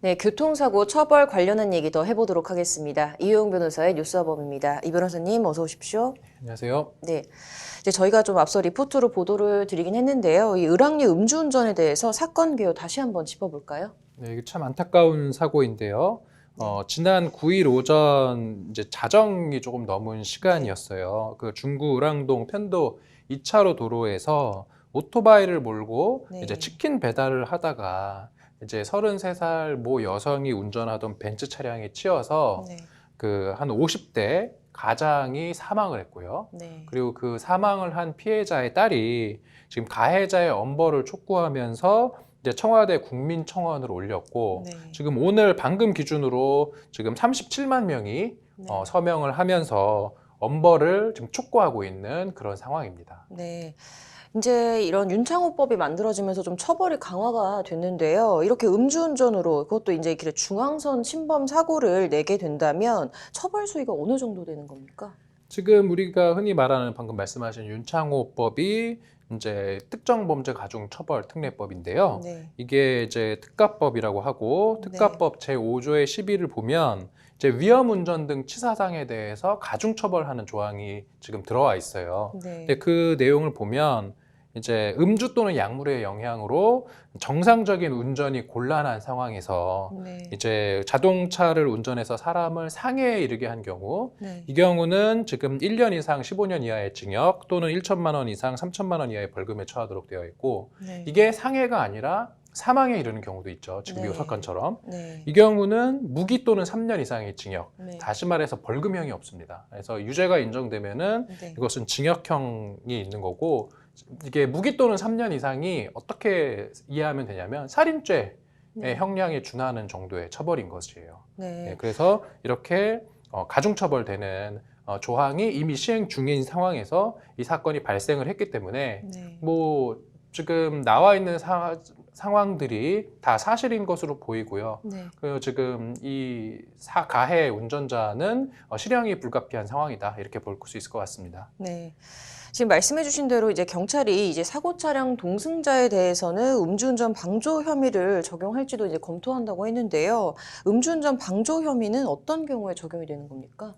네, 교통사고 처벌 관련한 얘기 더 해보도록 하겠습니다. 이효영 변호사의 뉴스화범입니다. 이 변호사님 어서 오십시오. 안녕하세요. 네, 이제 저희가 좀 앞서 리포트로 보도를 드리긴 했는데요. 이 을왕리 음주운전에 대해서 사건 개요 다시 한번 짚어볼까요? 네, 이게 참 안타까운 사고인데요. 지난 9일 오전 이제 자정이 조금 넘은 시간이었어요. 그 중구 을왕동 편도 2차로 도로에서 오토바이를 몰고 네. 이제 치킨 배달을 하다가 이제 33살 모 여성이 운전하던 벤츠 차량에 치여서 네. 그 한 50대 가장이 사망을 했고요. 네. 그리고 그 사망을 한 피해자의 딸이 지금 가해자의 엄벌을 촉구하면서 이제 청와대 국민청원을 올렸고 네. 지금 오늘 방금 기준으로 지금 37만 명이 네. 서명을 하면서 엄벌을 지금 촉구하고 있는 그런 상황입니다. 네. 이제 이런 윤창호법이 만들어지면서 좀 처벌이 강화가 됐는데요. 이렇게 음주운전으로 그것도 이제 이렇게 중앙선 침범 사고를 내게 된다면 처벌 수위가 어느 정도 되는 겁니까? 지금 우리가 흔히 말하는 방금 말씀하신 윤창호법이 이제 특정범죄 가중처벌특례법인데요. 네. 이게 이제 특가법이라고 하고 네. 특가법 제5조의 12를 보면 이제 위험운전 등 치사상에 대해서 가중처벌하는 조항이 지금 들어와 있어요. 네. 근데 그 내용을 보면 이제 음주 또는 약물의 영향으로 정상적인 운전이 곤란한 상황에서 네. 이제 자동차를 운전해서 사람을 상해에 이르게 한 경우 네. 이 경우는 지금 1년 이상 15년 이하의 징역 또는 1천만 원 이상 3천만 원 이하의 벌금에 처하도록 되어 있고 네. 이게 상해가 아니라 사망에 이르는 경우도 있죠. 지금 네. 이 사건처럼. 네. 이 경우는 무기 또는 3년 이상의 징역, 네. 다시 말해서 벌금형이 없습니다. 그래서 유죄가 인정되면은 네. 이것은 징역형이 있는 거고 이게 무기 또는 3년 이상이 어떻게 이해하면 되냐면 살인죄의 네. 형량에 준하는 정도의 처벌인 것이에요. 네. 그래서 이렇게 가중처벌되는 조항이 이미 시행 중인 상황에서 이 사건이 발생을 했기 때문에 네. 뭐 지금 나와 있는 상황들이 다 사실인 것으로 보이고요. 네. 그리고 지금 이 가해 운전자는 실형이 불가피한 상황이다 이렇게 볼 수 있을 것 같습니다. 네. 지금 말씀해주신 대로 이제 경찰이 이제 사고 차량 동승자에 대해서는 음주운전 방조 혐의를 적용할지도 이제 검토한다고 했는데요. 음주운전 방조 혐의는 어떤 경우에 적용이 되는 겁니까?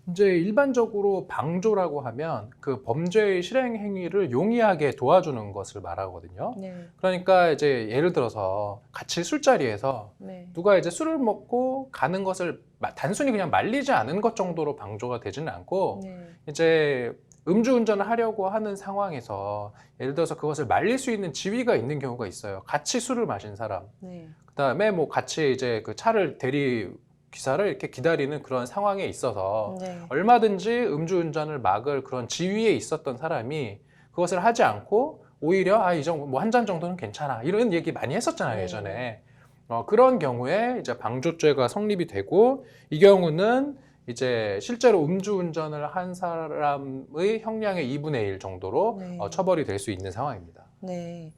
이제 일반적으로 방조라고 하면 그 범죄의 실행 행위를 용이하게 도와주는 것을 말하거든요. 네. 그러니까 이제 예를 들어서 같이 술자리에서 네. 누가 이제 술을 먹고 가는 것을 단순히 그냥 말리지 않은 것 정도로 방조가 되지는 않고 네. 이제 음주운전을 하려고 하는 상황에서 예를 들어서 그것을 말릴 수 있는 지위가 있는 경우가 있어요. 같이 술을 마신 사람. 네. 그다음에 뭐 같이 이제 그 차를 기사를 이렇게 기다리는 그런 상황에 있어서 네. 얼마든지 음주운전을 막을 그런 지위에 있었던 사람이 그것을 하지 않고 오히려 이 정도 뭐 한 잔 정도는 괜찮아 이런 얘기 많이 했었잖아요 네. 예전에. 그런 경우에 이제 방조죄가 성립이 되고 이 경우는 이제 실제로 음주운전을 한 사람의 형량의 2분의 1 정도로 네. 처벌이 될 수 있는 상황입니다. 네.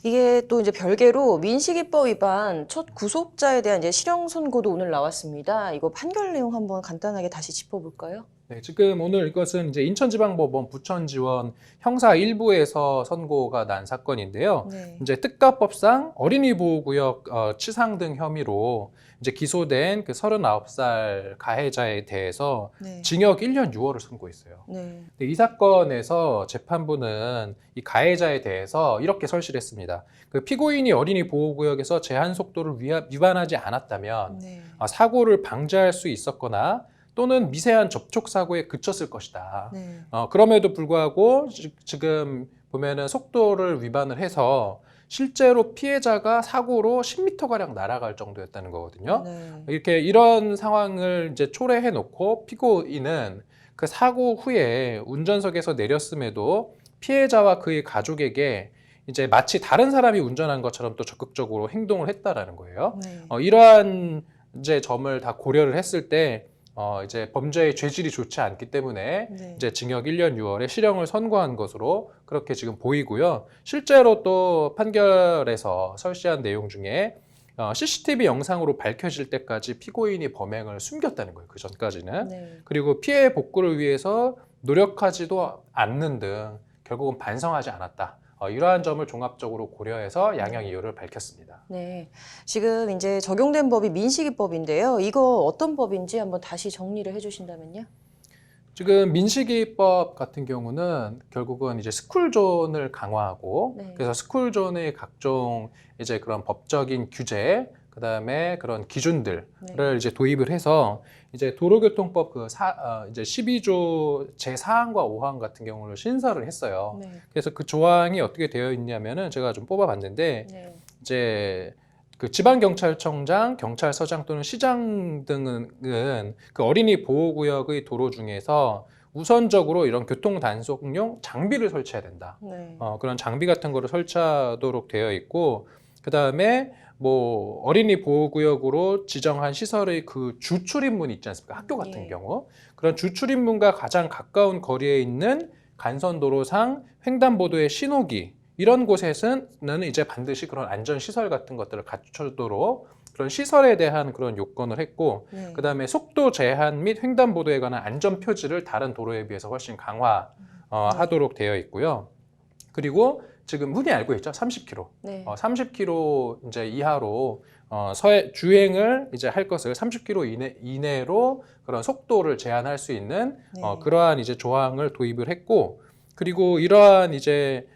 이게 또 이제 별개로 민식이법 위반 첫 구속자에 대한 이제 실형 선고도 오늘 나왔습니다. 이거 판결 내용 한번 간단하게 다시 짚어볼까요? 네, 지금 오늘 이것은 이제 인천지방법원 부천지원 형사 1부에서 선고가 난 사건인데요. 네. 이제 특가법상 어린이 보호구역 치상 등 혐의로 이제 기소된 그 39살 가해자에 대해서 네. 징역 1년 6월을 선고했어요. 네. 근데 이 사건에서 재판부는 이 가해자에 대해서 이렇게 설실했습니다. 그 피고인이 어린이 보호구역에서 제한 속도를 위반하지 않았다면 네. 사고를 방지할 수 있었거나 또는 미세한 접촉 사고에 그쳤을 것이다. 네. 그럼에도 불구하고 지금 보면은 속도를 위반을 해서 실제로 피해자가 사고로 10m 가량 날아갈 정도였다는 거거든요. 네. 이렇게 이런 상황을 이제 초래해 놓고 피고인은 그 사고 후에 운전석에서 내렸음에도 피해자와 그의 가족에게 이제 마치 다른 사람이 운전한 것처럼 또 적극적으로 행동을 했다라는 거예요. 네. 이러한 이제 점을 다 고려를 했을 때 이제 범죄의 죄질이 좋지 않기 때문에 네. 이제 징역 1년 6월에 실형을 선고한 것으로 그렇게 지금 보이고요. 실제로 또 판결에서 설시한 내용 중에 CCTV 영상으로 밝혀질 때까지 피고인이 범행을 숨겼다는 거예요. 그 전까지는. 네. 그리고 피해 복구를 위해서 노력하지도 않는 등 결국은 반성하지 않았다. 이러한 점을 종합적으로 고려해서 양형 이유를 밝혔습니다. 네. 지금 이제 적용된 법이 민식이법인데요. 이거 어떤 법인지 한번 다시 정리를 해주신다면요. 지금 민식이법 같은 경우는 결국은 이제 스쿨존을 강화하고 네. 그래서 스쿨존의 각종 이제 그런 법적인 규제 그다음에 그런 기준들을 네. 이제 도입을 해서 이제 도로교통법 이제 12조 제4항과 5항 같은 경우를 신설을 했어요. 네. 그래서 그 조항이 어떻게 되어 있냐면은 제가 좀 뽑아봤는데 네. 이제 그 지방경찰청장, 경찰서장 또는 시장 등은 그 어린이 보호구역의 도로 중에서 우선적으로 이런 교통 단속용 장비를 설치해야 된다. 네. 그런 장비 같은 거를 설치하도록 되어 있고, 그 다음에 뭐 어린이 보호구역으로 지정한 시설의 그 주출입문 있지 않습니까? 학교 같은 예. 경우 그런 주출입문과 가장 가까운 거리에 있는 간선도로상 횡단보도의 신호기 이런 곳에서는 이제 반드시 그런 안전시설 같은 것들을 갖추도록 그런 시설에 대한 그런 요건을 했고, 네. 그 다음에 속도 제한 및 횡단보도에 관한 안전 표지를 다른 도로에 비해서 훨씬 강화하도록 되어 있고요. 그리고 지금 흔히 알고 있죠, 30km. 네. 30km 이제 이하로 주행을 이제 할 것을 30km 이내로 그런 속도를 제한할 수 있는 네. 그러한 이제 조항을 도입을 했고, 그리고 이러한 이제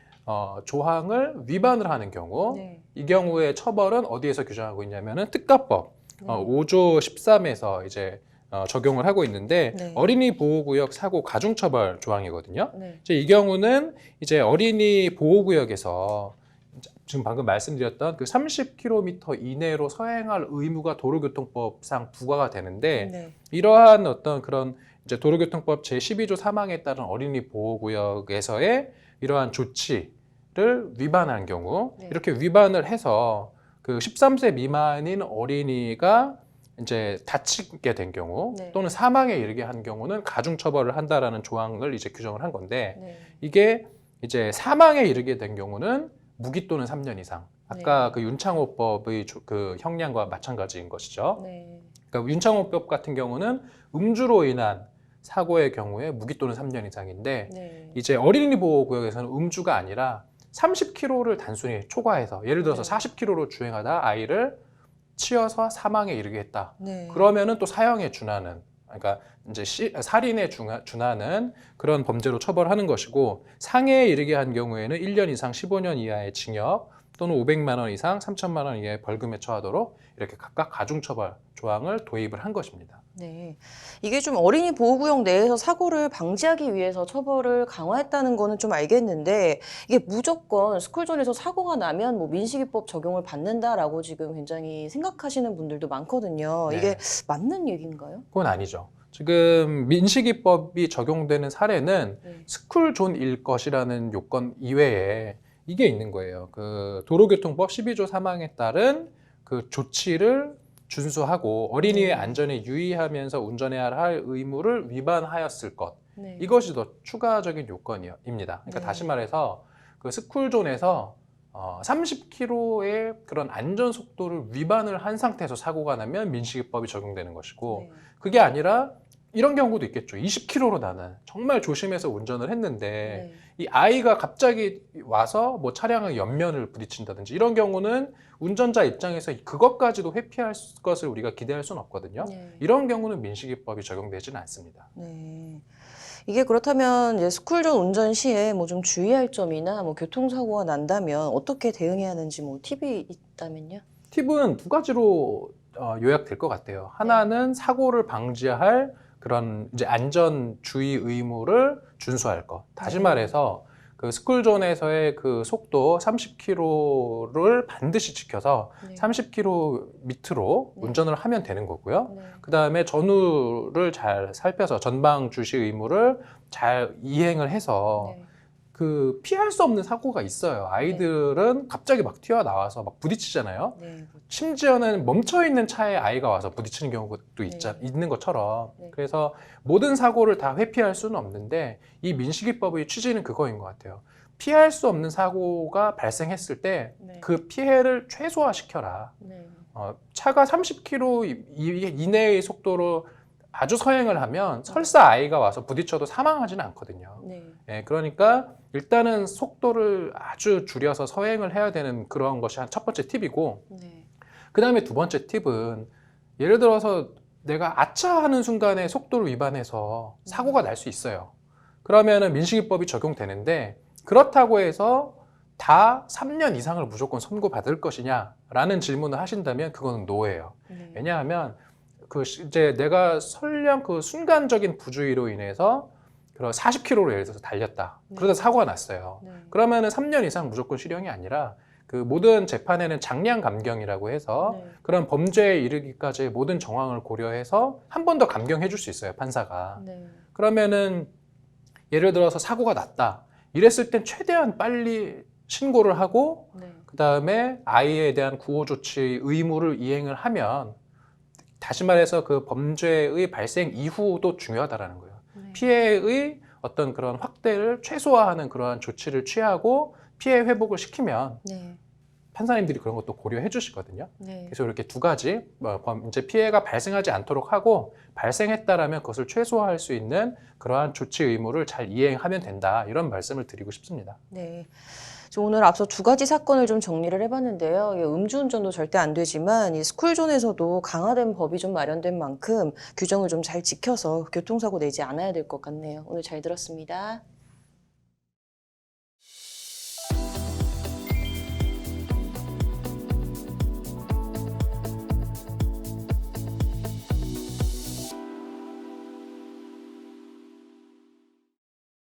조항을 위반을 하는 경우 네. 이 경우에 처벌은 어디에서 규정하고 있냐면은 특가법 네. 5조 13에서 이제 적용을 하고 있는데 네. 어린이 보호구역 사고 가중처벌 조항이거든요. 네. 이제 이 경우는 이제 어린이 보호구역에서 지금 방금 말씀드렸던 그 30km 이내로 서행할 의무가 도로교통법상 부과가 되는데 네. 이러한 어떤 그런 이제 도로교통법 제12조 3항에 따른 어린이 보호구역에서의 이러한 조치를 위반한 경우 네. 이렇게 위반을 해서 그 13세 미만인 어린이가 이제 다치게 된 경우 네. 또는 사망에 이르게 한 경우는 가중처벌을 한다라는 조항을 이제 규정을 한 건데 네. 이게 이제 사망에 이르게 된 경우는 무기 또는 3년 이상. 아까 네. 그 윤창호법의 그 형량과 마찬가지인 것이죠. 네. 그러니까 윤창호법 같은 경우는 음주로 인한 사고의 경우에 무기 또는 3년 이상인데 네. 이제 어린이 보호구역에서는 음주가 아니라 30km를 단순히 초과해서 예를 들어서 네. 40km로 주행하다 아이를 치여서 사망에 이르게 했다. 네. 그러면은 또 사형에 준하는 그러니까 이제 살인에 준하는 그런 범죄로 처벌하는 것이고 상해에 이르게 한 경우에는 1년 이상 15년 이하의 징역 또는 500만 원 이상 3천만 원 이하의 벌금에 처하도록 이렇게 각각 가중처벌 조항을 도입을 한 것입니다. 네. 이게 좀 어린이 보호구역 내에서 사고를 방지하기 위해서 처벌을 강화했다는 거는 좀 알겠는데 이게 무조건 스쿨존에서 사고가 나면 뭐 민식이법 적용을 받는다라고 지금 굉장히 생각하시는 분들도 많거든요. 네. 이게 맞는 얘기인가요? 그건 아니죠. 지금 민식이법이 적용되는 사례는 네. 스쿨존일 것이라는 요건 이외에 이게 있는 거예요. 그 도로교통법 12조 3항에 따른 그 조치를 준수하고 어린이의 네. 안전에 유의하면서 운전해야 할 의무를 위반하였을 것. 네. 이것이 더 추가적인 요건입니다. 그러니까 네. 다시 말해서 그 스쿨존에서 30km의 그런 안전 속도를 위반을 한 상태에서 사고가 나면 민식이법이 적용되는 것이고 네. 그게 아니라 이런 경우도 있겠죠. 20km로 나는 정말 조심해서 운전을 했는데 네. 이 아이가 갑자기 와서 뭐 차량의 옆면을 부딪힌다든지 이런 경우는 운전자 입장에서 그것까지도 회피할 것을 우리가 기대할 수는 없거든요. 네. 이런 경우는 민식이법이 적용되지는 않습니다. 네. 이게 그렇다면 이제 스쿨존 운전 시에 뭐 좀 주의할 점이나 뭐 교통사고가 난다면 어떻게 대응해야 하는지 뭐 팁이 있다면요? 팁은 두 가지로 요약될 것 같아요. 하나는 사고를 방지할 그런 이제 안전 주의 의무를 준수할 것. 다시 네. 말해서 그 스쿨존에서의 그 속도 30km를 반드시 지켜서 네. 30km 밑으로 네. 운전을 하면 되는 거고요. 네. 그 다음에 전후를 잘 살펴서 전방 주시 의무를 잘 이행을 해서 네. 그 피할 수 없는 사고가 있어요. 아이들은 갑자기 막 튀어나와서 막 부딪히잖아요. 네. 그렇죠. 심지어는 멈춰있는 차에 아이가 와서 부딪히는 경우도 네. 있는 것처럼 네. 그래서 모든 사고를 다 회피할 수는 없는데 이 민식이법의 취지는 그거인 것 같아요. 피할 수 없는 사고가 발생했을 때 네. 그 피해를 최소화시켜라. 네. 차가 30km 이내의 속도로 아주 서행을 하면 설사 아이가 와서 부딪혀도 사망하지는 않거든요. 네. 예, 그러니까 일단은 속도를 아주 줄여서 서행을 해야 되는 그런 것이 첫 번째 팁이고, 네. 그 다음에 두 번째 팁은 예를 들어서 내가 아차 하는 순간에 속도를 위반해서 사고가 날 수 있어요. 그러면은 민식이법이 적용되는데, 그렇다고 해서 다 3년 이상을 무조건 선고받을 것이냐라는 질문을 하신다면 그거는 노예예요. 네. 왜냐하면 이제 내가 설령 그 순간적인 부주의로 인해서 그런 40km로 예를 들어서 달렸다. 그러다 사고가 났어요. 네. 그러면은 3년 이상 무조건 실형이 아니라 그 모든 재판에는 장량 감경이라고 해서 네. 그런 범죄에 이르기까지의 모든 정황을 고려해서 한 번 더 감경해 줄 수 있어요, 판사가. 네. 그러면은 예를 들어서 사고가 났다. 이랬을 땐 최대한 빨리 신고를 하고 네. 그다음에 아이에 대한 구호 조치 의무를 이행을 하면, 다시 말해서 그 범죄의 발생 이후도 중요하다라는 거예요. 네. 피해의 어떤 그런 확대를 최소화하는 그러한 조치를 취하고 피해 회복을 시키면 네. 판사님들이 그런 것도 고려해 주시거든요. 네. 그래서 이렇게 두 가지, 이제 피해가 발생하지 않도록 하고 발생했다라면 그것을 최소화할 수 있는 그러한 조치 의무를 잘 이행하면 된다. 이런 말씀을 드리고 싶습니다. 네. 저 오늘 앞서 두 가지 사건을 좀 정리를 해봤는데요. 이 음주운전도 절대 안 되지만 이 스쿨존에서도 강화된 법이 좀 마련된 만큼 규정을 좀 잘 지켜서 교통사고 내지 않아야 될 것 같네요. 오늘 잘 들었습니다.